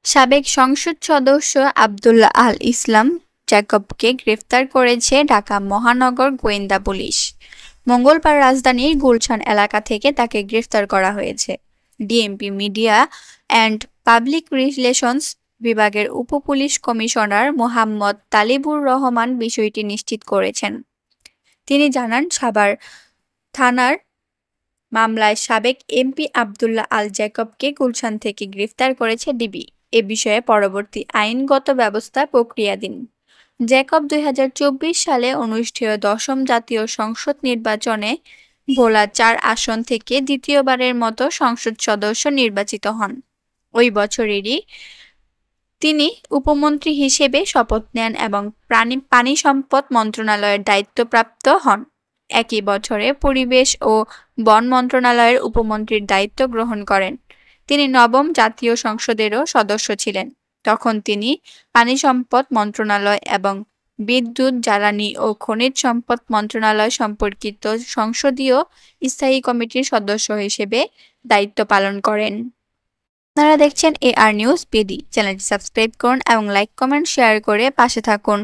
সাবেক সংসদ সদস্য আব্দুল্লাহ আল ইসলাম জ্যাকবকে গ্রেফতার করেছে ঢাকা মহানগর গোয়েন্দা পুলিশ। মঙ্গলবার রাজধানীর গুলশান এলাকা থেকে তাকে গ্রেফতার করা হয়েছে। DMP media and public relations বিভাগের উপ-পুলিশ কমিশনার মোহাম্মদ তালিবুর রহমান বিষয়টি নিশ্চিত করেছেন। তিনি জানান, সাভার থানার মামলায় সাবেক এমপি আব্দুল্লাহ আল জ্যাকবকে গুলশান থেকে গ্রেফতার করেছে ডিবি। এ বিষয়ে পরবর্তী আইনগত ব্যবস্থা প্রক্রিয়াধীন। জ্যাকব ২০২৪ সালে অনুষ্ঠেয় ১০ম জাতীয় সংসদ নির্বাচনে ভোলা ৪ আসন থেকে দ্বিতীয়বারের মতো সংসদ সদস্য নির্বাচিত হন। ওই বছরেরই তিনি উপমন্ত্রী হিসেবে শপথ নেন এবং পানি সম্পদ মন্ত্রণালয়ের দায়িত্বপ্রাপ্ত হন। একই বছরে পরিবেশ ও বন মন্ত্রণালয়ের উপমন্ত্রীর দায়িত্ব গ্রহণ করেন। তিনি নবম জাতীয় সংসদেরও সদস্য ছিলেন। তখন তিনি পানি সম্পদ মন্ত্রণালয় এবং বিদ্যুৎ, জ্বালানি ও খনিজ সম্পদ মন্ত্রণালয় সম্পর্কিত সংসদীয় স্থায়ী কমিটির সদস্য হিসেবে দায়িত্ব পালন করেন। আপনারা দেখছেন AR নিউজ BD। চ্যানেলটি সাবস্ক্রাইব করুন এবং লাইক, কমেন্ট, শেয়ার করে পাশে থাকুন।